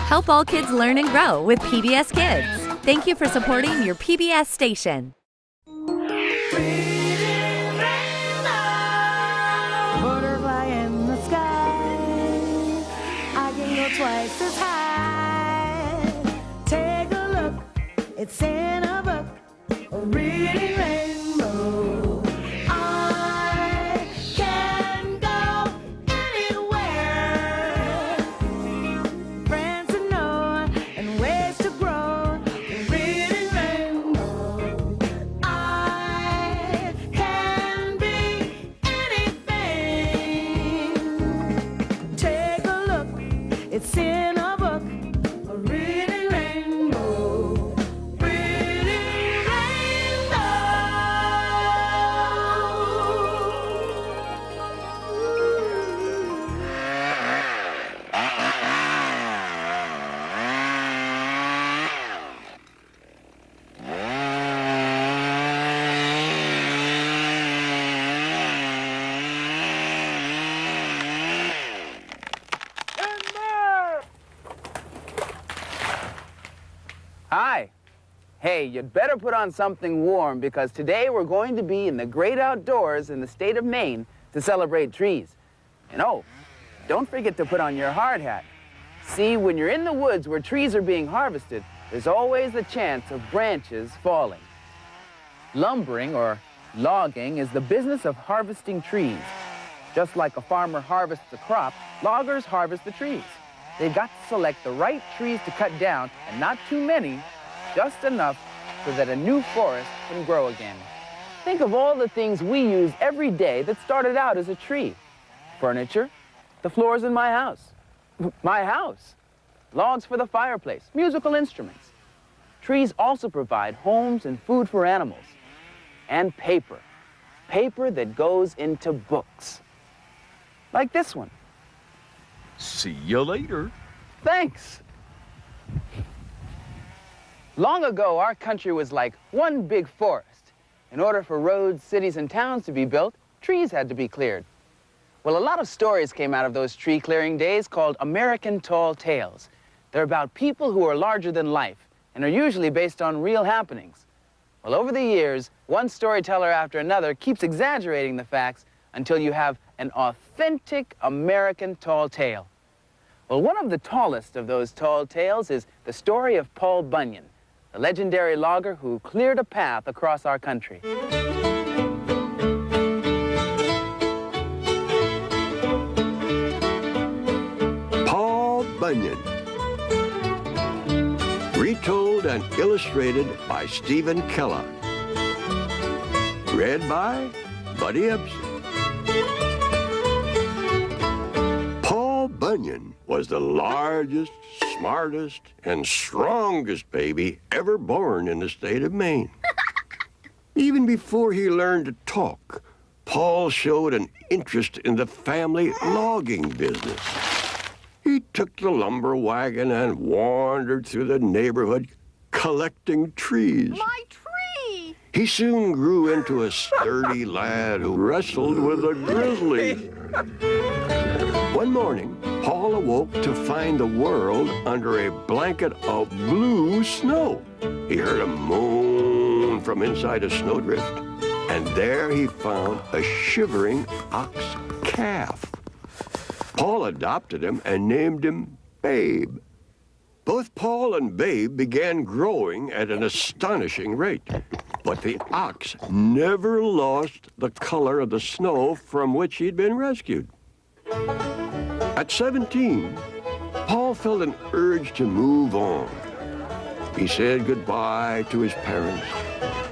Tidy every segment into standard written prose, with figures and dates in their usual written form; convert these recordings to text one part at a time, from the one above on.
Help all kids learn and grow with PBS Kids. Thank you for supporting your PBS station. Butterfly in the sky, I can go twice as high. Take a look, it's in a book, a reading rainbow. I can go anywhere. Friends to know and ways to grow, a reading rainbow. I can be anything. Take a look, it's in a book, a reading rainbow. Reading Hi. Hey, you'd better put on something warm because today we're going to be in the great outdoors in the state of Maine to celebrate trees. And oh, don't forget to put on your hard hat. See, when you're in the woods where trees are being harvested, there's always the chance of branches falling. Lumbering, or logging, is the business of harvesting trees. Just like a farmer harvests a crop, loggers harvest the trees. They've got to select the right trees to cut down, and not too many, just enough so that a new forest can grow again. Think of all the things we use every day that started out as a tree. Furniture, the floors in my house. My house. Logs for the fireplace, musical instruments. Trees also provide homes and food for animals. And paper. Paper that goes into books. Like this one. See you later. Thanks. Long ago, our country was like one big forest. In order for roads, cities, and towns to be built, trees had to be cleared. Well, a lot of stories came out of those tree clearing days called American Tall Tales. They're about people who are larger than life and are usually based on real happenings. Well, over the years, one storyteller after another keeps exaggerating the facts until you have an authentic American tall tale. Well, one of the tallest of those tall tales is the story of Paul Bunyan, the legendary logger who cleared a path across our country. Paul Bunyan. Retold and illustrated by Stephen Kellogg. Read by Buddy Ebsen. Paul Bunyan was the largest, smartest, and strongest baby ever born in the state of Maine. Even before he learned to talk, Paul showed an interest in the family logging business. He took the lumber wagon and wandered through the neighborhood collecting trees. My tree! He soon grew into a sturdy lad who wrestled with the grizzlies. One morning, Paul awoke to find the world under a blanket of blue snow. He heard a moan from inside a snowdrift, and there he found a shivering ox calf. Paul adopted him and named him Babe. Both Paul and Babe began growing at an astonishing rate, but the ox never lost the color of the snow from which he'd been rescued. At 17, Paul felt an urge to move on. He said goodbye to his parents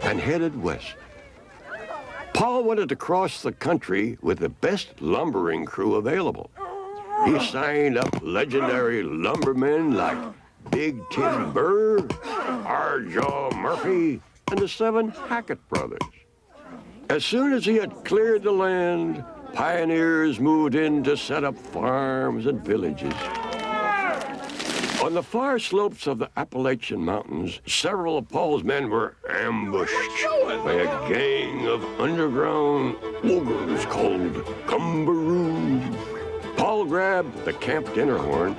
and headed west. Paul wanted to cross the country with the best lumbering crew available. He signed up legendary lumbermen like Big Tim Burr, Arjaw Murphy, and the 7 Hackett brothers. As soon as he had cleared the land, pioneers moved in to set up farms and villages. On the far slopes of the Appalachian Mountains, several of Paul's men were ambushed by a gang of underground ogres called Cumberoos. Paul grabbed the camp dinner horn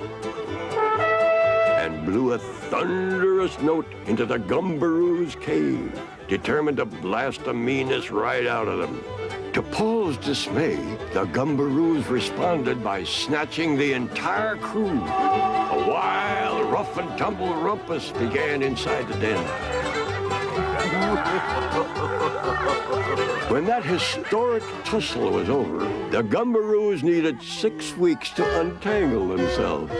blew a thunderous note into the gumbaroo's cave, determined to blast the meanness right out of them. To Paul's dismay, the gumbaroos responded by snatching the entire crew. A wild, rough-and-tumble rumpus began inside the den. When that historic tussle was over, the gumbaroos needed 6 weeks to untangle themselves.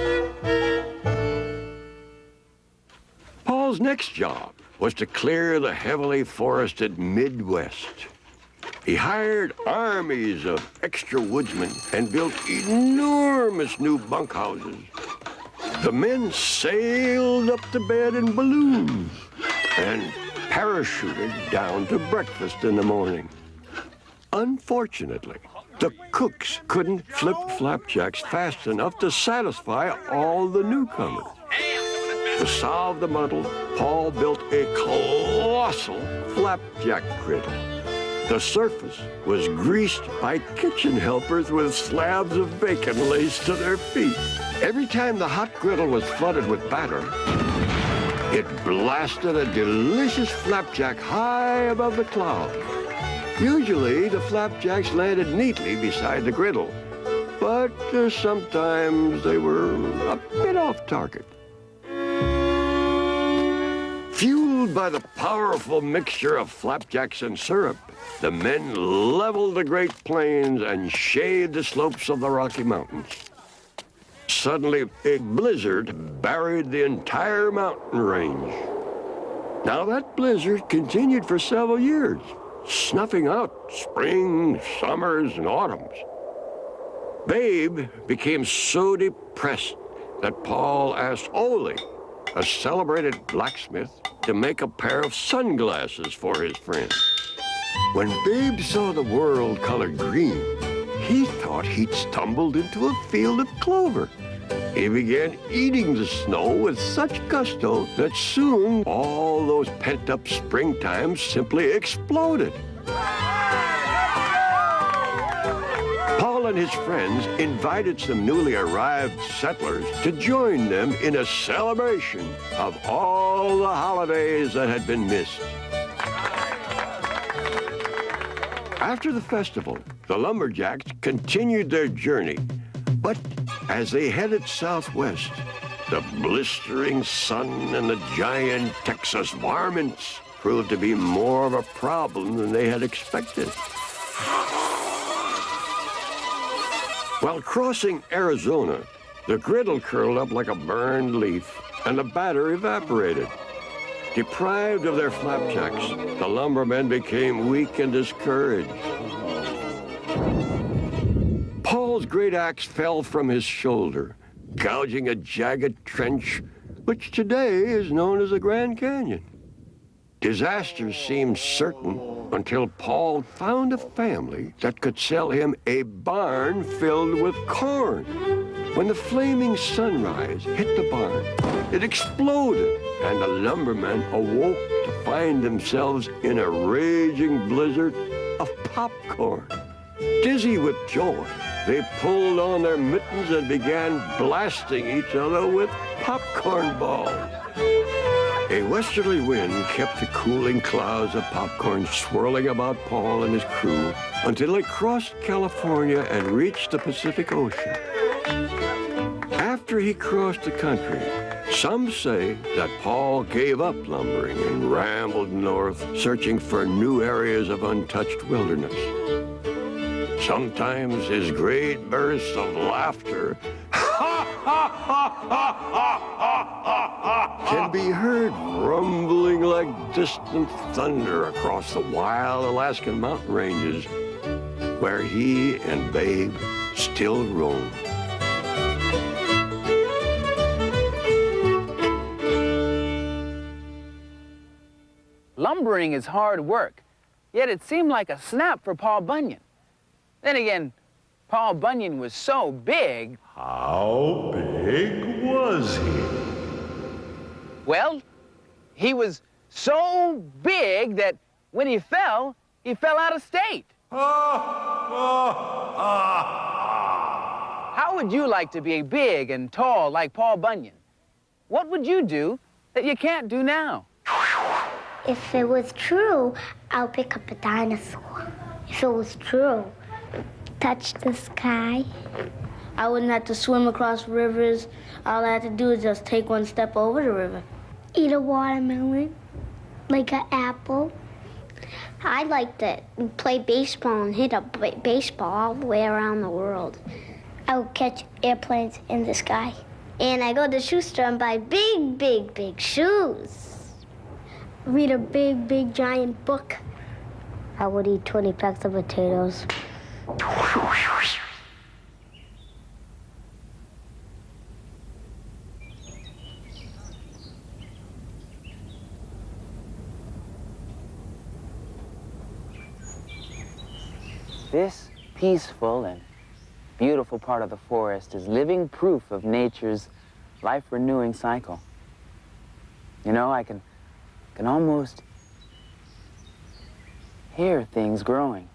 Paul's next job was to clear the heavily forested Midwest. He hired armies of extra woodsmen and built enormous new bunkhouses. The men sailed up to bed in balloons and parachuted down to breakfast in the morning. Unfortunately, the cooks couldn't flip flapjacks fast enough to satisfy all the newcomers. To solve the muddle, Paul built a colossal flapjack griddle. The surface was greased by kitchen helpers with slabs of bacon laced to their feet. Every time the hot griddle was flooded with batter, it blasted a delicious flapjack high above the clouds. Usually, the flapjacks landed neatly beside the griddle, but sometimes they were a bit off target. Fueled by the powerful mixture of flapjacks and syrup, the men leveled the Great Plains and shaded the slopes of the Rocky Mountains. Suddenly, a blizzard buried the entire mountain range. Now, that blizzard continued for several years, snuffing out spring, summers, and autumns. Babe became so depressed that Paul asked Ole, a celebrated blacksmith, to make a pair of sunglasses for his friend. When Babe saw the world colored green, he thought he'd stumbled into a field of clover. He began eating the snow with such gusto that soon all those pent-up springtimes simply exploded. Paul and his friends invited some newly arrived settlers to join them in a celebration of all the holidays that had been missed. After the festival, the lumberjacks continued their journey, but as they headed southwest, the blistering sun and the giant Texas varmints proved to be more of a problem than they had expected. While crossing Arizona, the griddle curled up like a burned leaf, and the batter evaporated. Deprived of their flapjacks, the lumbermen became weak and discouraged. Paul's great axe fell from his shoulder, gouging a jagged trench, which today is known as the Grand Canyon. Disaster seemed certain until Paul found a family that could sell him a barn filled with corn. When the flaming sunrise hit the barn, it exploded, and the lumbermen awoke to find themselves in a raging blizzard of popcorn. Dizzy with joy, they pulled on their mittens and began blasting each other with popcorn balls. A westerly wind kept the cooling clouds of popcorn swirling about Paul and his crew until they crossed California and reached the Pacific Ocean. After he crossed the country, some say that Paul gave up lumbering and rambled north, searching for new areas of untouched wilderness. Sometimes his great bursts of laughter can be heard rumbling like distant thunder across the wild Alaskan mountain ranges, where he and Babe still roam. Lumbering is hard work, yet it seemed like a snap for Paul Bunyan. Then again, Paul Bunyan was so big. How big was he? Well, he was so big that when he fell out of state. How would you like to be big and tall like Paul Bunyan? what would you do that you can't do now? If it was true, I'll pick up a dinosaur. If it was true, touch the sky. I wouldn't have to swim across rivers. All I have to do is just take one step over the river. Eat a watermelon, like an apple. I like to play baseball and hit a baseball all the way around the world. I would catch airplanes in the sky. And I go to the shoe store and buy big, big, big shoes. Read a big, big, giant book. I would eat 20 packs of potatoes. This peaceful and beautiful part of the forest is living proof of nature's life-renewing cycle. You know, I can almost hear things growing.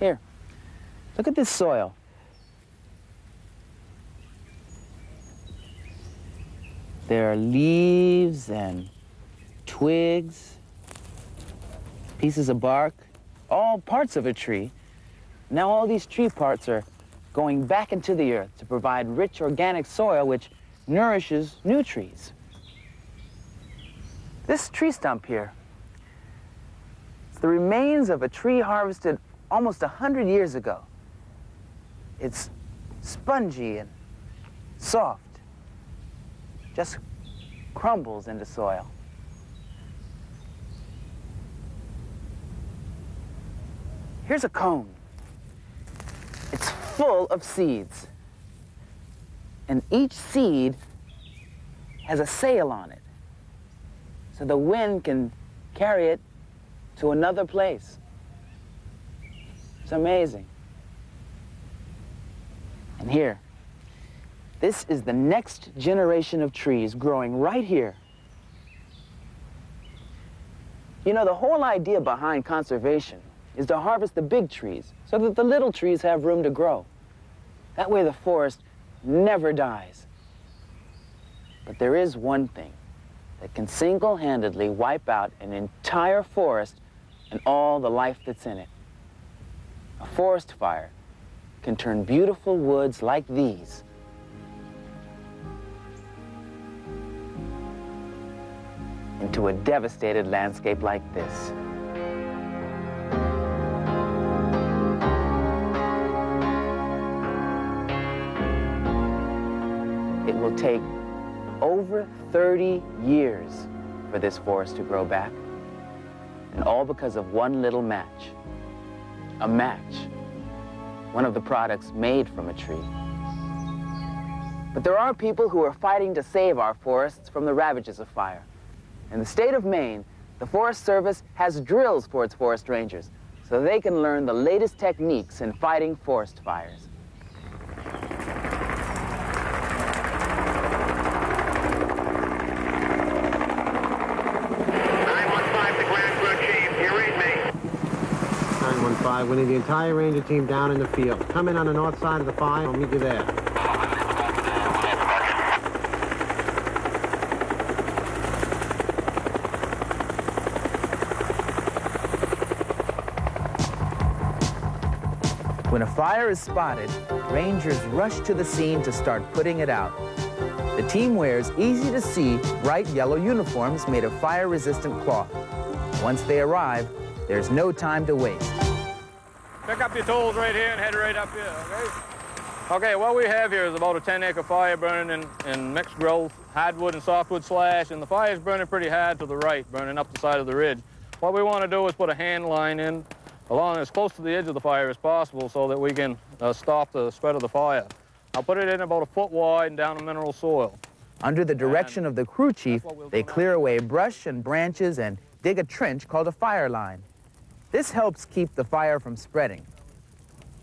Here, look at this soil. There are leaves and twigs, pieces of bark, all parts of a tree. Now all these tree parts are going back into the earth to provide rich organic soil which nourishes new trees. This tree stump here, it's the remains of a tree harvested almost 100 years ago. It's spongy and soft, just crumbles into soil. Here's a cone. It's full of seeds. And each seed has a sail on it, so the wind can carry it to another place. It's amazing. And here, this is the next generation of trees growing right here. You know, the whole idea behind conservation is to harvest the big trees so that the little trees have room to grow. That way the forest never dies. But there is one thing that can single-handedly wipe out an entire forest and all the life that's in it. A forest fire can turn beautiful woods like these into a devastated landscape like this. It will take over 30 years for this forest to grow back, and all because of one little match. A match, one of the products made from a tree. But there are people who are fighting to save our forests from the ravages of fire. In the state of Maine, the Forest Service has drills for its forest rangers so they can learn the latest techniques in fighting forest fires. We need the entire ranger team down in the field. Come in on the north side of the fire. I'll meet you there. When a fire is spotted, rangers rush to the scene to start putting it out. The team wears easy-to-see, bright yellow uniforms made of fire-resistant cloth. Once they arrive, there's no time to waste. Pick up your tools right here and head right up here, okay? Okay, what we have here is about a 10-acre fire burning in mixed growth, hardwood and softwood slash, and the fire's burning pretty hard to the right, burning up the side of the ridge. What we want to do is put a hand line in along as close to the edge of the fire as possible so that we can stop the spread of the fire. I'll put it in about a foot wide and down in mineral soil. Under the direction of the crew chief, they clear away brush and branches and dig a trench called a fire line. This helps keep the fire from spreading.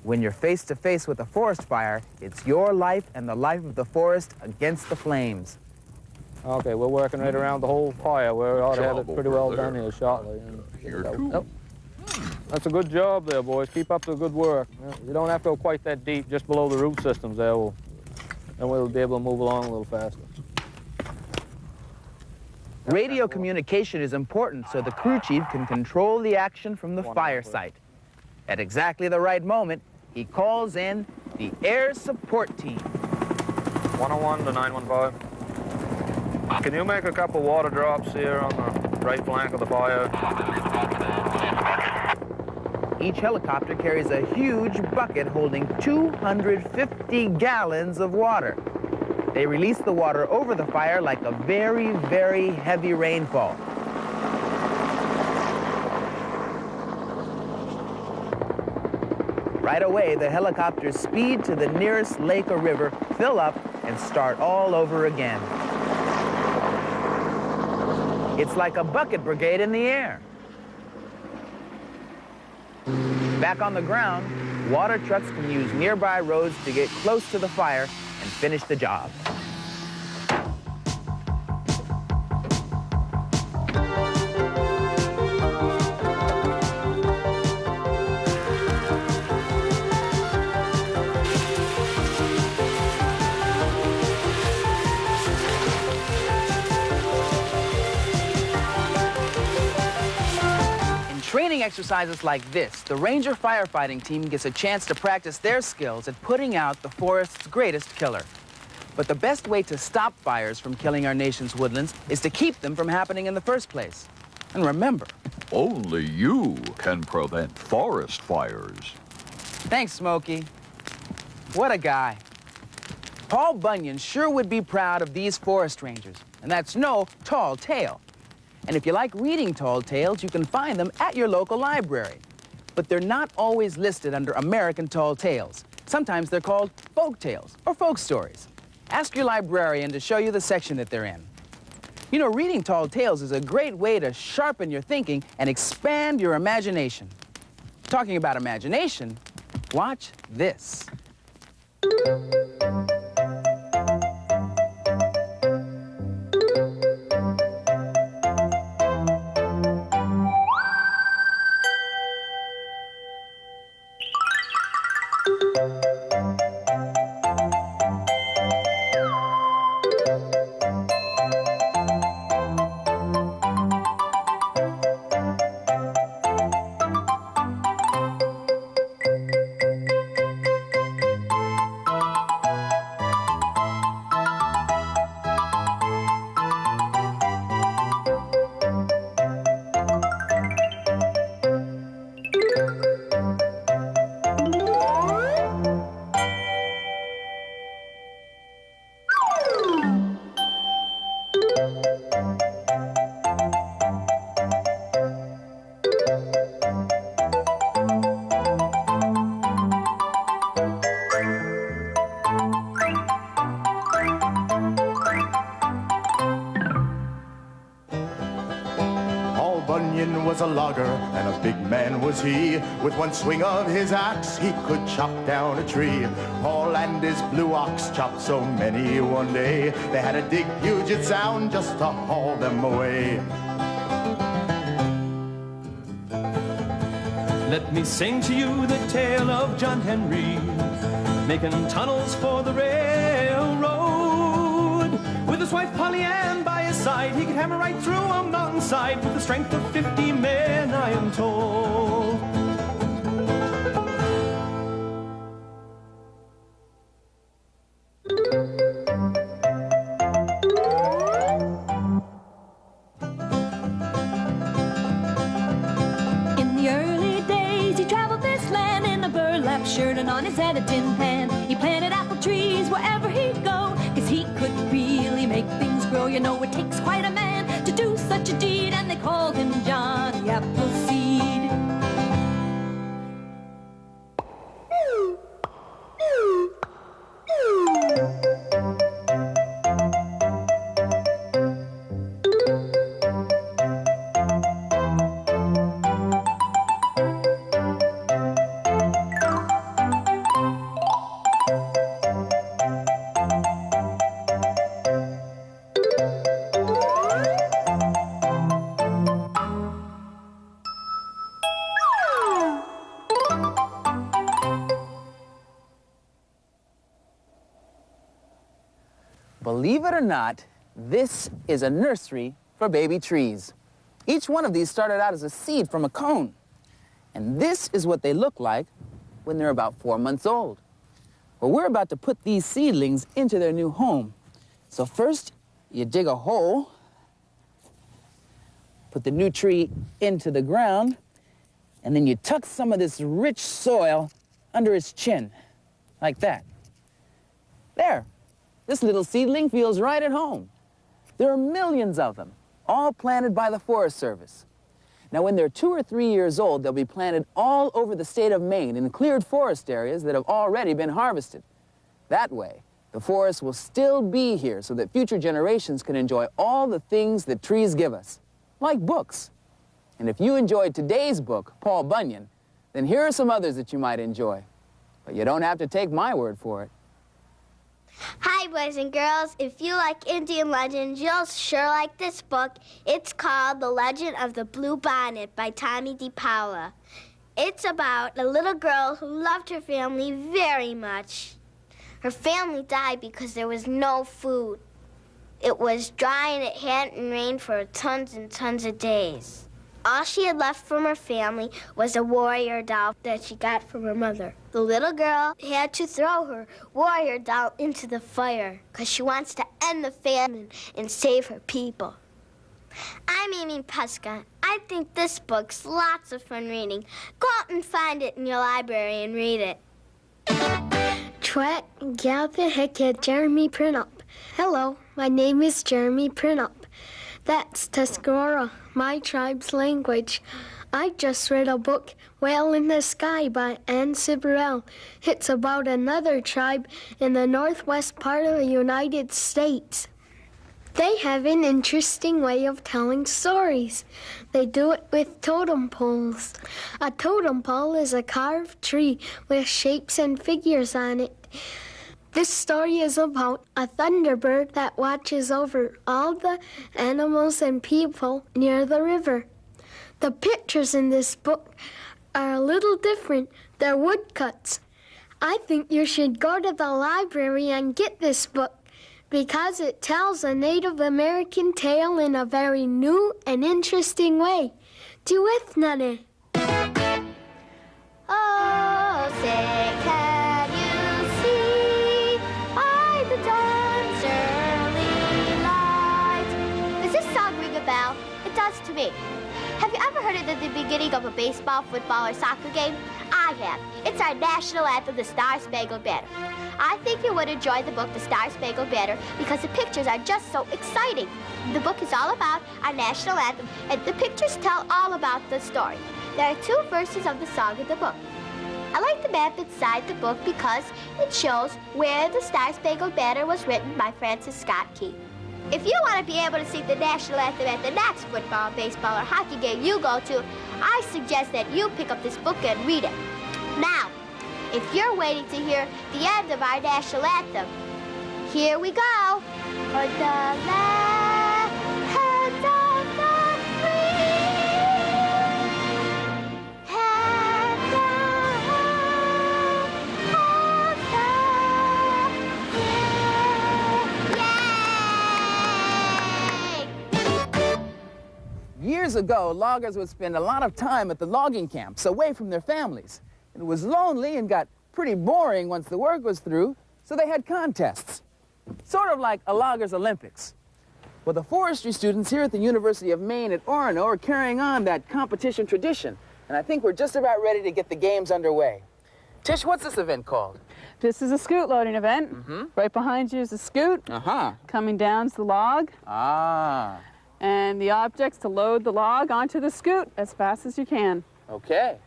When you're face to face with a forest fire, it's your life and the life of the forest against the flames. Okay, we're working right around the whole fire. We ought to have it pretty well done here shortly. Here too. Yep. That's a good job there, boys. Keep up the good work. You don't have to go quite that deep, just below the root systems there. We'll and we'll be able to move along a little faster. Radio communication is important so the crew chief can control the action from the fire site. At exactly the right moment, he calls in the air support team. 101 to 915. Can you make a couple water drops here on the right flank of the fire? Each helicopter carries a huge bucket holding 250 gallons of water. They release the water over the fire like a very, very heavy rainfall. Right away, the helicopters speed to the nearest lake or river, fill up, and start all over again. It's like a bucket brigade in the air. Back on the ground, water trucks can use nearby roads to get close to the fire and finish the job. Training exercises like this, the Ranger firefighting team gets a chance to practice their skills at putting out the forest's greatest killer. But the best way to stop fires from killing our nation's woodlands is to keep them from happening in the first place. And remember, Only you can prevent forest fires. thanks, Smokey. What a guy. Paul Bunyan sure would be proud of these forest rangers, and that's no tall tale. And if you like reading tall tales, you can find them at your local library. But they're not always listed under American tall tales. Sometimes they're called folk tales or folk stories. Ask your librarian to show you the section that they're in. You know, reading tall tales is a great way to sharpen your thinking and expand your imagination. Talking about imagination, watch this. Bunyan was a logger, and a big man was he. With one swing of his axe, he could chop down a tree. Paul and his blue ox chopped so many one day, they had to dig Puget Sound just to haul them away. Let me sing to you the tale of John Henry, making tunnels for the railroad. With his wife Polly Ann by his side, he could hammer right through a mountainside with the strength of 50 men, I am told. In the early days, he traveled this land in a burlap shirt and on his head a tin pan. He planted apple trees wherever he'd go, 'cause he could really make things grow. You know, it takes quite a man to do such a deed, and they called him Johnny Appleseed. Believe it or not, this is a nursery for baby trees. Each one of these started out as a seed from a cone. And this is what they look like when they're about 4 months old. Well, we're about to put these seedlings into their new home. So first, you dig a hole, put the new tree into the ground, and then you tuck some of this rich soil under its chin, like that. There, this little seedling feels right at home. There are millions of them, all planted by the Forest Service. Now, when they're 2 or 3 years old, they'll be planted all over the state of Maine in cleared forest areas that have already been harvested. That way, the forest will still be here so that future generations can enjoy all the things that trees give us, like books. And if you enjoyed today's book, Paul Bunyan, then here are some others that you might enjoy. But you don't have to take my word for it. Hi, boys and girls. If you like Indian legends, you'll sure like this book. It's called The Legend of the Blue Bonnet by Tommy DePaula. It's about a little girl who loved her family very much. Her family died because there was no food. It was dry and it hadn't rained for tons and tons of days. All she had left from her family was a warrior doll that she got from her mother. The little girl had to throw her warrior doll into the fire because she wants to end the famine and save her people. I'm Amy Pesca. I think this book's lots of fun reading. Go out and find it in your library and read it. Twat Gather Hecka Jeremy Printup. Hello, my name is Jeremy Printup. That's Tuscarora, my tribe's language. I just read a book, Whale in the Sky by Anne Sibrel. It's about another tribe in the northwest part of the United States. They have an interesting way of telling stories. They do it with totem poles. A totem pole is a carved tree with shapes and figures on it. This story is about a thunderbird that watches over all the animals and people near the river. The pictures in this book are a little different. They're woodcuts. I think you should go to the library and get this book because it tells a Native American tale in a very new and interesting way. Duethnane. Oh, say, can you see by the dawn's early light? Does this song ring a bell? It does to me. Have you ever heard it at the beginning of a baseball, football, or soccer game? I have. It's our national anthem, the Star-Spangled Banner. I think you would enjoy the book, The Star-Spangled Banner, because the pictures are just so exciting. The book is all about our national anthem, and the pictures tell all about the story. There are 2 verses of the song in the book. I like the map inside the book because it shows where the Star-Spangled Banner was written by Francis Scott Key. If you want to be able to sing the national anthem at the next football, baseball, or hockey game you go to, I suggest that you pick up this book and read it. Now, if you're waiting to hear the end of our national anthem, here we go. For the land of the free and the home of the Yay! Years ago, loggers would spend a lot of time at the logging camps, away from their families. It was lonely and got pretty boring once the work was through, so they had contests. Sort of like a Loggers Olympics. Well, the forestry students here at the University of Maine at Orono are carrying on that competition tradition, and I think we're just about ready to get the games underway. Tish, what's this event called? This is a scoot loading event. Right behind you is a scoot. Coming down is the log. And the object's to load the log onto the scoot as fast as you can. Okay.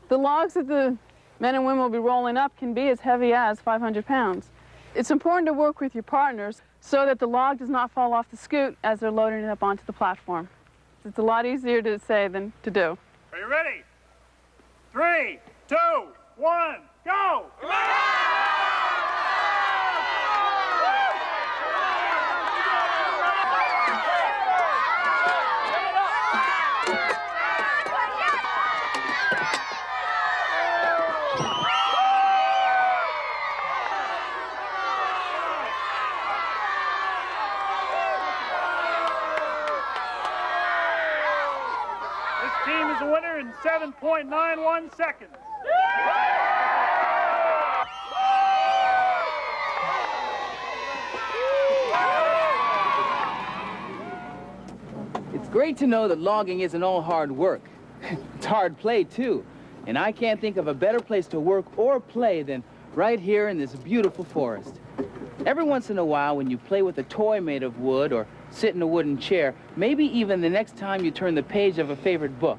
The logs that the men and women will be rolling up can be as heavy as 500 pounds. It's important to work with your partners so that the log does not fall off the scoot as they're loading it up onto the platform. It's a lot easier to say than to do. Are you ready? 3, 2, 1, go! is the winner in 7.91 seconds. It's great to know that logging isn't all hard work. It's hard play, too. And I can't think of a better place to work or play than right here in this beautiful forest. Every once in a while, when you play with a toy made of wood or sit in a wooden chair, maybe even the next time you turn the page of a favorite book,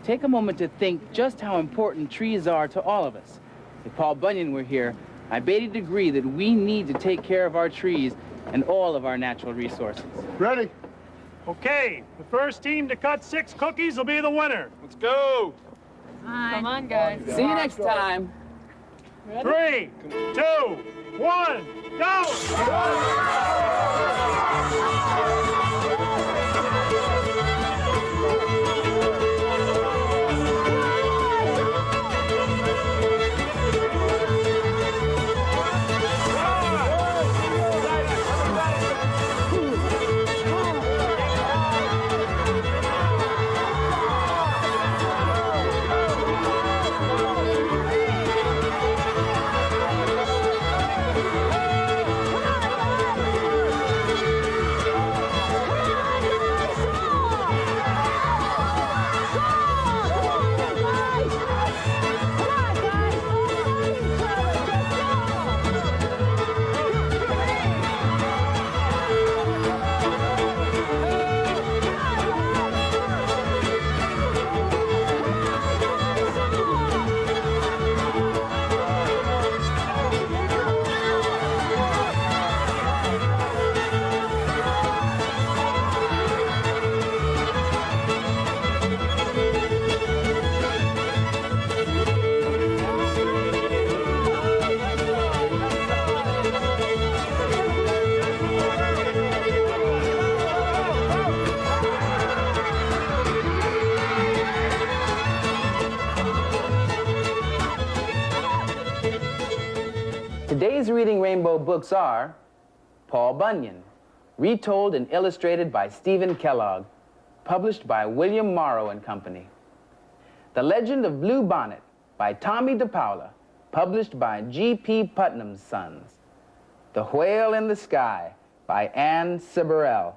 take a moment to think just how important trees are to all of us. If Paul Bunyan were here, I bet he'd agree that we need to take care of our trees and all of our natural resources. Ready? Okay, the first team to cut 6 cookies will be the winner. Let's go. Come on, guys. See you next time. 3, 2, 1, go! Today's Reading Rainbow books are Paul Bunyan, retold and illustrated by Stephen Kellogg, published by William Morrow and Company. The Legend of Blue Bonnet by Tommy DePaula, published by G.P. Putnam's Sons. The Whale in the Sky by Anne Siberel,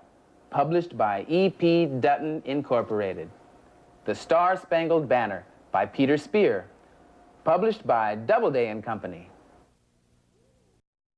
published by E.P. Dutton Incorporated. The Star-Spangled Banner by Peter Spear, published by Doubleday and Company.